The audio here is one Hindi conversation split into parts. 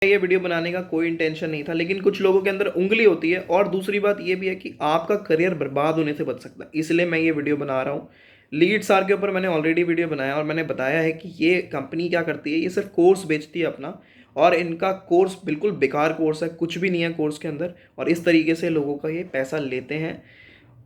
ये वीडियो बनाने का कोई इंटेंशन नहीं था, लेकिन कुछ लोगों के अंदर उंगली होती है और दूसरी बात ये भी है कि आपका करियर बर्बाद होने से बच सकता है, इसलिए मैं ये वीडियो बना रहा हूँ। लीड सार के ऊपर मैंने ऑलरेडी वीडियो बनाया और मैंने बताया है कि ये कंपनी क्या करती है, ये सिर्फ कोर्स बेचती है अपना, और इनका कोर्स बिल्कुल बेकार कोर्स है, कुछ भी नहीं है कोर्स के अंदर, और इस तरीके से लोगों का ये पैसा लेते हैं।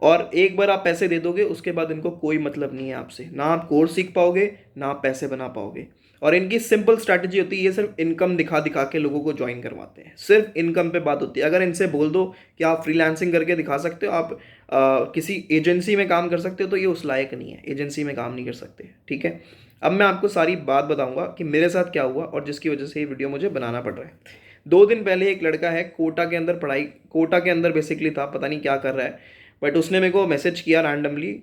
और एक बार आप पैसे दे दोगे उसके बाद इनको कोई मतलब नहीं है आपसे, ना आप कोर्स सीख पाओगे ना आप पैसे बना पाओगे। और इनकी सिंपल स्ट्रैटेजी होती है, ये सिर्फ इनकम दिखा दिखा के लोगों को ज्वाइन करवाते हैं, सिर्फ इनकम पे बात होती है। अगर इनसे बोल दो कि आप फ्रीलांसिंग करके दिखा सकते हो, आप किसी एजेंसी में काम कर सकते हो, तो ये उस लायक नहीं है, एजेंसी में काम नहीं कर सकते। ठीक है, अब मैं आपको सारी बात बताऊंगा कि मेरे साथ क्या हुआ और जिसकी वजह से ये वीडियो मुझे बनाना पड़ रहा है। 2 दिन पहले एक लड़का है कोटा के अंदर, पढ़ाई कोटा के अंदर बेसिकली था, पता नहीं क्या कर रहा है, बट उसने मेरे को मैसेज किया रैंडमली,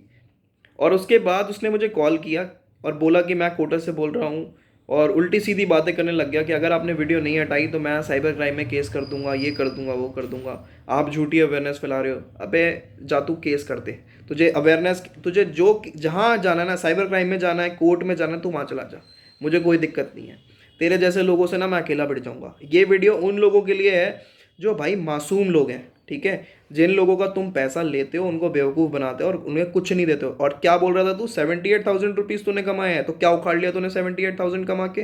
और उसके बाद उसने मुझे कॉल किया और बोला कि मैं कोटा से बोल रहा हूँ, और उल्टी सीधी बातें करने लग गया कि अगर आपने वीडियो नहीं हटाई तो मैं साइबर क्राइम में केस कर दूंगा, ये कर दूंगा, वो कर दूंगा, आप झूठी अवेयरनेस फैला रहे हो। अबे जा तू केस करते, तुझे अवेयरनेस, तुझे जो जहाँ जाना है ना, साइबर क्राइम में जाना है, कोर्ट में जाना है, तू वहाँ चला जा, मुझे कोई दिक्कत नहीं है। तेरे जैसे लोगों से ना मैं अकेला बैठ जाऊँगा। ये वीडियो उन लोगों के लिए है जो भाई मासूम लोग हैं, ठीक है, जिन लोगों का तुम पैसा लेते हो, उनको बेवकूफ़ बनाते हो और उन्हें कुछ नहीं देते हो। और क्या बोल रहा था तू, 78,000 रुपीज़ तूने कमाए हैं, तो क्या उखाड़ लिया तूने 78,000 कमा के?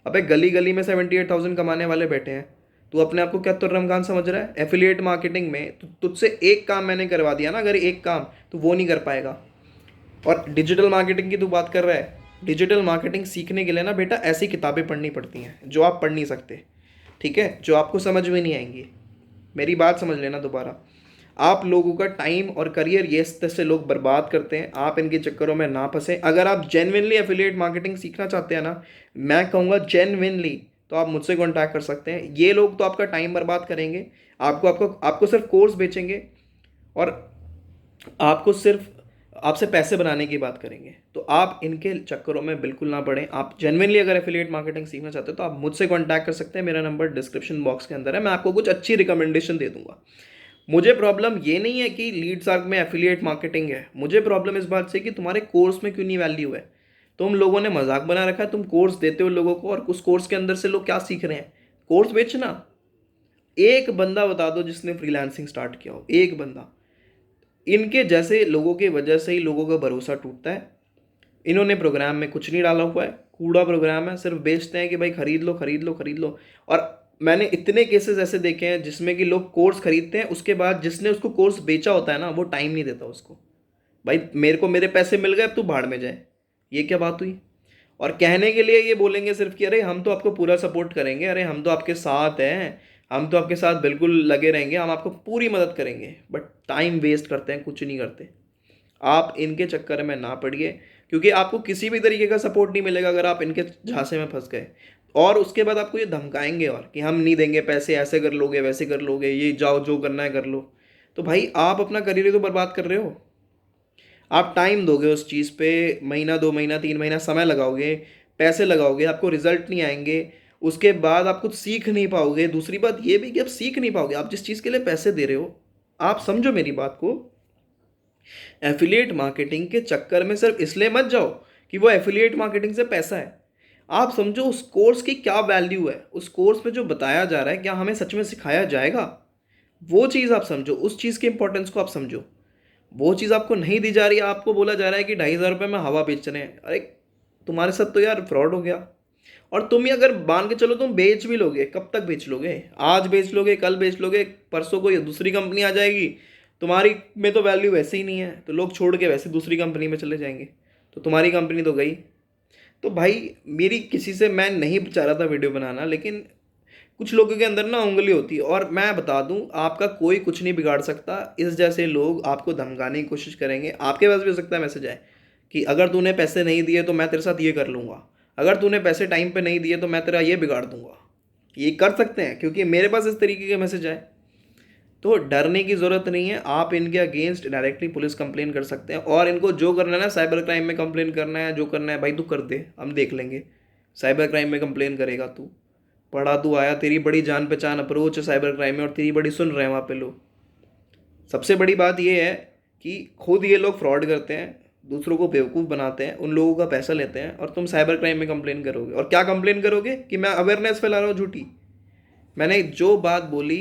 अबे गली गली में 78,000 कमाने वाले बैठे हैं, तू अपने आप को क्या तुर्रम खान समझ रहा है? एफिलिएट मार्केटिंग में तुझसे एक काम मैंने करवा दिया ना, अगर एक काम, तो वो नहीं कर पाएगा। और डिजिटल मार्केटिंग की तू बात कर रहा है, डिजिटल मार्केटिंग सीखने के लिए ना बेटा ऐसी किताबें पढ़नी पड़ती हैं जो आप पढ़ नहीं सकते, ठीक है, जो आपको समझ में नहीं आएंगी। मेरी बात समझ लेना दोबारा। आप लोगों का टाइम और करियर ये इस तरह से लोग बर्बाद करते हैं, आप इनके चक्करों में ना फंसे। अगर आप जेन्युइनली एफिलिएट मार्केटिंग सीखना चाहते हैं ना, मैं कहूँगा जेन्युइनली, तो आप मुझसे कॉन्टैक्ट कर सकते हैं। ये लोग तो आपका टाइम बर्बाद करेंगे, आपको आपको आपको सिर्फ कोर्स बेचेंगे और आपको सिर्फ आपसे पैसे बनाने की बात करेंगे। तो आप इनके चक्करों में बिल्कुल ना पड़ें। आप जेन्युइनली अगर एफिलिएट मार्केटिंग सीखना चाहते हो तो आप मुझसे कॉन्टैक्ट कर सकते हैं, मेरा नंबर डिस्क्रिप्शन बॉक्स के अंदर है, मैं आपको कुछ अच्छी रिकमेंडेशन दे दूंगा। मुझे प्रॉब्लम ये नहीं है कि लीड आर्क में एफिलिएट मार्केटिंग है, मुझे प्रॉब्लम इस बात से कि तुम्हारे कोर्स में क्यों नहीं वैल्यू है। तुम लोगों ने मजाक बना रखा है, तुम कोर्स देते हो लोगों को और उस कोर्स के अंदर से लोग क्या सीख रहे हैं? कोर्स बेचना। एक बंदा बता दो जिसने फ्रीलांसिंग स्टार्ट किया हो, एक बंदा। इनके जैसे लोगों की वजह से ही लोगों का भरोसा टूटता है। इन्होंने प्रोग्राम में कुछ नहीं डाला हुआ है, कूड़ा प्रोग्राम है, सिर्फ बेचते हैं कि भाई खरीद लो खरीद लो खरीद लो। और मैंने इतने केसेस ऐसे देखे हैं जिसमें कि लोग कोर्स खरीदते हैं, उसके बाद जिसने उसको कोर्स बेचा होता है ना, वो टाइम नहीं देता उसको। भाई मेरे को मेरे पैसे मिल गए, अब तू भाड़ में जाए, ये क्या बात हुई? और कहने के लिए ये बोलेंगे सिर्फ कि अरे हम तो आपको पूरा सपोर्ट करेंगे, अरे हम तो आपके साथ हैं, हम तो आपके साथ बिल्कुल लगे रहेंगे, हम आपको पूरी मदद करेंगे, बट टाइम वेस्ट करते हैं, कुछ नहीं करते। आप इनके चक्कर में ना पड़िए, क्योंकि आपको किसी भी तरीके का सपोर्ट नहीं मिलेगा अगर आप इनके झांसे में फंस गए। और उसके बाद आपको ये धमकाएंगे और कि हम नहीं देंगे पैसे, ऐसे कर लोगे वैसे कर लोगे, ये जाओ जो करना है कर लो। तो भाई आप अपना करियर ही तो बर्बाद कर रहे हो। आप टाइम दोगे उस चीज़ पे, महीना 2 महीना 3 महीना समय लगाओगे, पैसे लगाओगे, आपको रिजल्ट नहीं आएंगे, उसके बाद आप कुछ सीख नहीं पाओगे। दूसरी बात ये भी कि आप सीख नहीं पाओगे, आप जिस चीज़ के लिए पैसे दे रहे हो। आप समझो मेरी बात को, एफिलिएट मार्केटिंग के चक्कर में सिर्फ इसलिए मत जाओ कि वो एफिलिएट मार्केटिंग से पैसा है। आप समझो उस कोर्स की क्या वैल्यू है, उस कोर्स में जो बताया जा रहा है क्या हमें सच में सिखाया जाएगा, वो चीज़ आप समझो, उस चीज़ की इंपॉर्टेंस को आप समझो। वो चीज़ आपको नहीं दी जा रही है, आपको बोला जा रहा है कि 2,500 रुपये में हवा बेच रहे हैं। अरे तुम्हारे साथ तो यार फ्रॉड हो गया। और तुम ही अगर मान के चलो तुम बेच भी लोगे, कब तक बेच लोगे? आज बेच लोगे, कल बेच लोगे, परसों को ये दूसरी कंपनी आ जाएगी, तुम्हारी में तो वैल्यू वैसे ही नहीं है, तो लोग छोड़ के वैसे दूसरी कंपनी में चले जाएंगे, तो तुम्हारी कंपनी तो गई। तो भाई मेरी किसी से, मैं नहीं चाह रहा था वीडियो बनाना, लेकिन कुछ लोगों के अंदर ना उंगली होती है। और मैं बता दूं, आपका कोई कुछ नहीं बिगाड़ सकता। इस जैसे लोग आपको धमकाने की कोशिश करेंगे, आपके पास भी हो सकता है मैसेज आए कि अगर तूने पैसे नहीं दिए तो मैं तेरे साथ ये कर लूँगा, अगर तूने पैसे टाइम पे नहीं दिए तो मैं तेरा ये बिगाड़ दूंगा। ये कर सकते हैं, क्योंकि मेरे पास इस तरीके के मैसेज आए। तो डरने की ज़रूरत नहीं है, आप इनके अगेंस्ट डायरेक्टली पुलिस कंप्लेन कर सकते हैं। और इनको जो करना है ना, साइबर क्राइम में कंप्लेन करना है, जो करना है भाई तू कर दे, हम देख लेंगे। साइबर क्राइम में कंप्लेन करेगा तू, पढ़ा तू आया, तेरी बड़ी जान पहचान अप्रोच है साइबर क्राइम में और तेरी बड़ी सुन रहे हैं वहाँ पे लोग। सबसे बड़ी बात ये है कि खुद ये लोग फ्रॉड करते हैं, दूसरों को बेवकूफ़ बनाते हैं, उन लोगों का पैसा लेते हैं, और तुम साइबर क्राइम में कंप्लेन करोगे। और क्या कंप्लेन करोगे कि मैं अवेयरनेस फैला रहा हूँ झूठी? मैंने जो बात बोली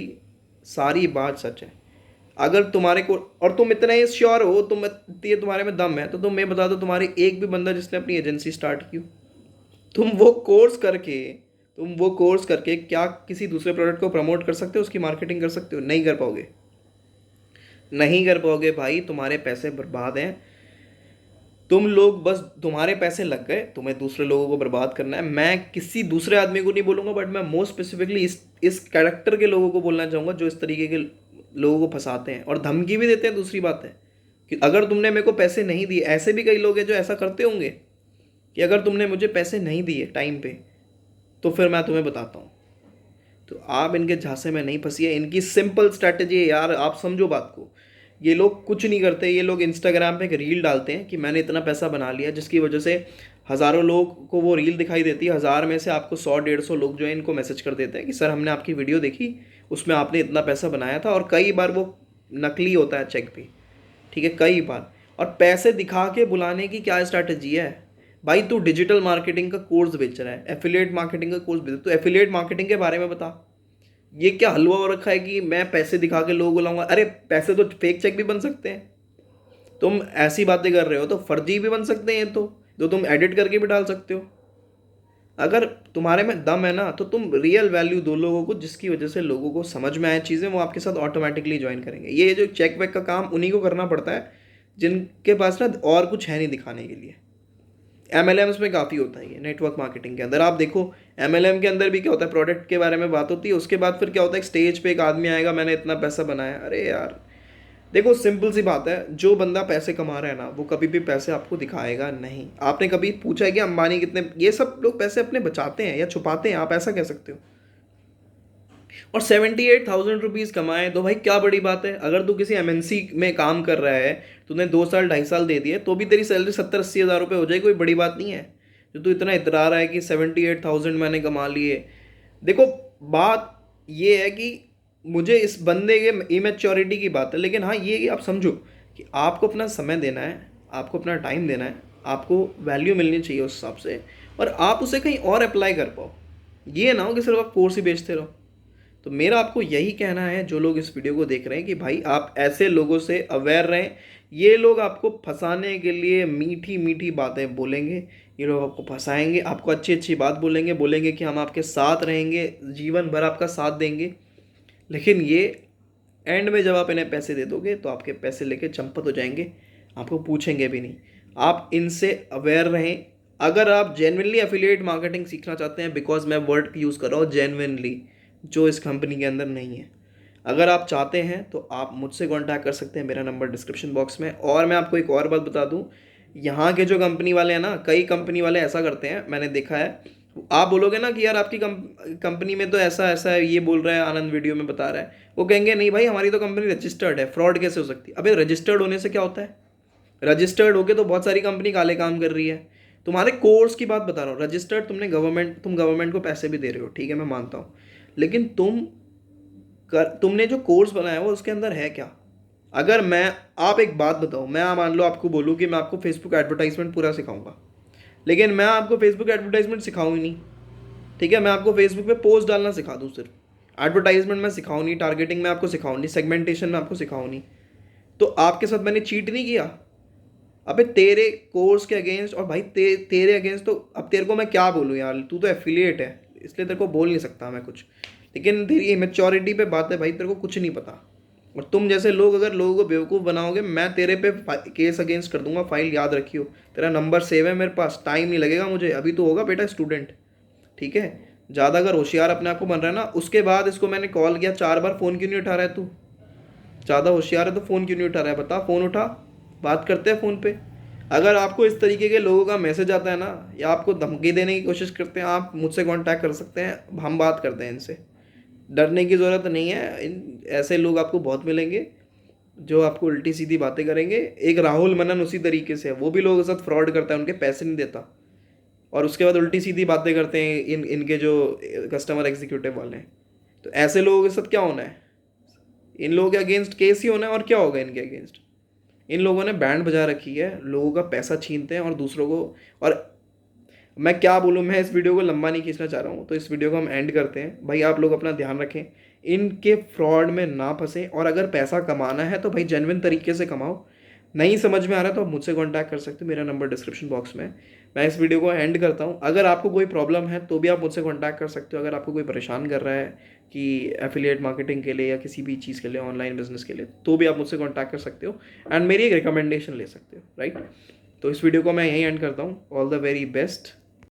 सारी बात सच है। अगर तुम्हारे को, और तुम इतने श्योर हो, ये तुम्हारे में दम है, तो तुम मैं बता दो तुम्हारी एक भी बंदा जिसने अपनी एजेंसी स्टार्ट की हो, तुम वो कोर्स करके क्या किसी दूसरे प्रोडक्ट को प्रमोट कर सकते हो, उसकी मार्केटिंग कर सकते हो? नहीं कर पाओगे, नहीं कर पाओगे भाई, तुम्हारे पैसे बर्बाद हैं। तुम लोग बस, तुम्हारे पैसे लग गए, तुम्हें दूसरे लोगों को बर्बाद करना है। मैं किसी दूसरे आदमी को नहीं बोलूंगा, बट मैं मोस्ट स्पेसिफिकली इस कैरेक्टर के लोगों को बोलना चाहूँगा जो इस तरीके के लोगों को फंसाते हैं और धमकी भी देते हैं। दूसरी बात है कि अगर तुमने मेरे को पैसे नहीं दिए, ऐसे भी कई लोग हैं जो ऐसा करते होंगे कि अगर तुमने मुझे पैसे नहीं दिए टाइम पे, तो फिर मैं तुम्हें बताता हूँ। तो आप इनके झांसे में नहीं फंसिए। इनकी सिंपल स्ट्रैटेजी है यार, आप समझो बात को। ये लोग कुछ नहीं करते, ये लोग इंस्टाग्राम पे एक रील डालते हैं कि मैंने इतना पैसा बना लिया, जिसकी वजह से हज़ारों लोग को वो रील दिखाई देती है। हज़ार में से आपको 100-150 लोग जो है इनको मैसेज कर देते हैं कि सर हमने आपकी वीडियो देखी, उसमें आपने इतना पैसा बनाया था। और कई बार वो नकली होता है चेक भी, ठीक है, कई बार। और पैसे दिखा के बुलाने की क्या स्ट्रैटेजी है भाई? तू डिजिटल मार्केटिंग का कोर्स बेच रहा है, एफिलिएट मार्केटिंग का कोर्स बेच रहा है, तो एफिलिएट मार्केटिंग के बारे में बता। ये क्या हलवा हो रखा है कि मैं पैसे दिखा के लोग बुलाऊंगा? अरे पैसे तो फेक चेक भी बन सकते हैं। तुम ऐसी बातें कर रहे हो तो फर्जी भी बन सकते हैं, तो जो तुम एडिट करके भी डाल सकते हो। अगर तुम्हारे में दम है ना, तो तुम रियल वैल्यू दो लोगों को, जिसकी वजह से लोगों को समझ में आए चीज़ें, वो आपके साथ ऑटोमेटिकली ज्वाइन करेंगे। ये जो चेक वेक का काम उन्हीं को करना पड़ता है जिनके पास ना और कुछ है नहीं दिखाने के लिए। MLMs में काफ़ी होता है ये, नेटवर्क मार्केटिंग के अंदर आप देखो। MLM के अंदर भी क्या होता है, प्रोडक्ट के बारे में बात होती है, उसके बाद फिर क्या होता है, एक स्टेज पे एक आदमी आएगा, मैंने इतना पैसा बनाया। अरे यार देखो, सिंपल सी बात है, जो बंदा पैसे कमा रहा है ना, वो कभी भी पैसे आपको दिखाएगा नहीं। आपने कभी पूछा है कि अंबानी कितने, ये सब लोग पैसे अपने बचाते हैं या छुपाते हैं, आप ऐसा कह सकते हो। और 78,000 रुपीज़ कमाए तो भाई क्या बड़ी बात है? अगर तू किसी MNC में काम कर रहा है, तूने 2 साल 2.5 साल दे दिए, तो भी तेरी सैलरी 70-80 हज़ार रुपये हो जाए, कोई बड़ी बात नहीं है। जो तू इतना इतरा रहा है कि 78,000 मैंने कमा लिए। देखो, बात ये है कि मुझे इस बंदे के इमेच्योरिटी की बात है, लेकिन हाँ ये कि आप समझो कि आपको अपना समय देना है, आपको अपना टाइम देना है, आपको वैल्यू मिलनी चाहिए उस हिसाब से, और आप उसे कहीं और अप्लाई कर पाओ। ये ना हो कि सिर्फ आप कोर्स ही बेचते रहो। तो मेरा आपको यही कहना है, जो लोग इस वीडियो को देख रहे हैं, कि भाई आप ऐसे लोगों से अवेयर रहें। ये लोग आपको फंसाने के लिए मीठी मीठी बातें बोलेंगे, ये लोग आपको फंसाएंगे, आपको अच्छी अच्छी बात बोलेंगे, बोलेंगे कि हम आपके साथ रहेंगे, जीवन भर आपका साथ देंगे। लेकिन ये एंड में जब आप इन्हें पैसे दे दोगे तो आपके पैसे लेके चंपत हो जाएंगे, आपको पूछेंगे भी नहीं। आप इनसे अवेयर रहें। अगर आप जेन्युइनली एफिलिएट मार्केटिंग सीखना चाहते हैं, बिकॉज मैं वर्ड यूज़ कर रहा हूँ जेन्युइनली, जो इस कंपनी के अंदर नहीं है, अगर आप चाहते हैं तो आप मुझसे कांटेक्ट कर सकते हैं। मेरा नंबर डिस्क्रिप्शन बॉक्स में। और मैं आपको एक और बात बता दूं, यहाँ के जो कंपनी वाले हैं ना, कई कंपनी वाले ऐसा करते हैं, मैंने देखा है। आप बोलोगे ना कि यार आपकी कंपनी में तो ऐसा ऐसा है, ये बोल रहा है आनंद, वीडियो में बता रहा है, वो कहेंगे नहीं भाई हमारी तो कंपनी रजिस्टर्ड है, फ्रॉड कैसे हो सकती है? अबे रजिस्टर्ड होने से क्या होता है? रजिस्टर्ड होके तो बहुत सारी कंपनी काले काम कर रही है। तुम्हारे कोर्स की बात बता रहा हूँ। रजिस्टर्ड, तुम गवर्नमेंट को पैसे भी दे रहे हो, ठीक है, मैं मानता हूँ, लेकिन तुमने जो कोर्स बनाया वो उसके अंदर है क्या? अगर मैं, आप एक बात बताओ, मैं मान लो आपको बोलूँ कि मैं आपको फेसबुक एडवर्टाइजमेंट पूरा सिखाऊंगा, लेकिन मैं आपको फेसबुक एडवर्टाइजमेंट सिखाऊं ही नहीं, ठीक है, मैं आपको फेसबुक पे पोस्ट डालना सिखा दूँ सिर्फ, एडवर्टाइजमेंट में सिखाऊं नहीं, टारगेटिंग में आपको सिखाऊं नहीं, सेगमेंटेशन में आपको सिखाऊं नहीं, तो आपके साथ मैंने चीट नहीं किया? अबे तेरे कोर्स के अगेंस्ट, और भाई तेरे अगेंस्ट, तो अब तेरे को मैं क्या बोलूँ यार, तू तो एफिलिएट है, इसलिए तेरे को बोल नहीं सकता मैं कुछ। लेकिन तेरी इमेच्योरिटी पे बात है भाई, तेरे को कुछ नहीं पता। और तुम जैसे लोग अगर लोगों को बेवकूफ़ बनाओगे, मैं तेरे पे केस अगेंस्ट कर दूंगा, फाइल याद रखियो। तेरा नंबर सेव है मेरे पास, टाइम नहीं लगेगा मुझे, अभी तो होगा बेटा स्टूडेंट, ठीक है। ज़्यादा अगर होशियार अपने आप को बन रहा है ना, उसके बाद इसको मैंने कॉल किया 4 बार, फ़ोन क्यों नहीं उठा रहा है तू? ज़्यादा होशियार है तो फ़ोन क्यों नहीं उठा रहा है? बता, फ़ोन उठा, बात करते हैं फ़ोन पे। अगर आपको इस तरीके के लोगों का मैसेज आता है ना, या आपको धमकी देने की कोशिश करते हैं, आप मुझसे कांटेक्ट कर सकते हैं, हम बात करते हैं इनसे। डरने की ज़रूरत नहीं है, ऐसे लोग आपको बहुत मिलेंगे जो आपको उल्टी सीधी बातें करेंगे। एक राहुल मनन उसी तरीके से है, वो भी लोगों के साथ फ्रॉड करता है, उनके पैसे नहीं देता, और उसके बाद उल्टी सीधी बातें करते हैं इनके जो कस्टमर एग्जीक्यूटिव वाले हैं। तो ऐसे लोगों के साथ क्या होना है? इन लोगों के अगेंस्ट केस ही होना है, और क्या होगा इनके अगेंस्ट? इन लोगों ने बैंड बजा रखी है, लोगों का पैसा छीनते हैं और दूसरों को। और मैं क्या बोलूँ, मैं इस वीडियो को लंबा नहीं खींचना चाह रहा हूँ, तो इस वीडियो को हम एंड करते हैं। भाई आप लोग अपना ध्यान रखें, इनके फ्रॉड में ना फंसें, और अगर पैसा कमाना है तो भाई जेन्युइन तरीके से कमाओ। नहीं समझ में आ रहा तो आप मुझसे कॉन्टैक्ट कर सकते हो, मेरा नंबर डिस्क्रिप्शन बॉक्स में है। मैं इस वीडियो को एंड करता हूँ। अगर आपको कोई प्रॉब्लम है तो भी आप मुझसे कॉन्टैक्ट कर सकते हो। अगर आपको कोई परेशान कर रहा है कि एफिलिएट मार्केटिंग के लिए या किसी भी चीज़ के लिए, ऑनलाइन बिजनेस के लिए, तो भी आप मुझसे कॉन्टैक्ट कर सकते हो एंड मेरी एक रिकमेंडेशन ले सकते हो, राइट। तो इस वीडियो को मैं यहीं एंड करता हूँ। All the very best.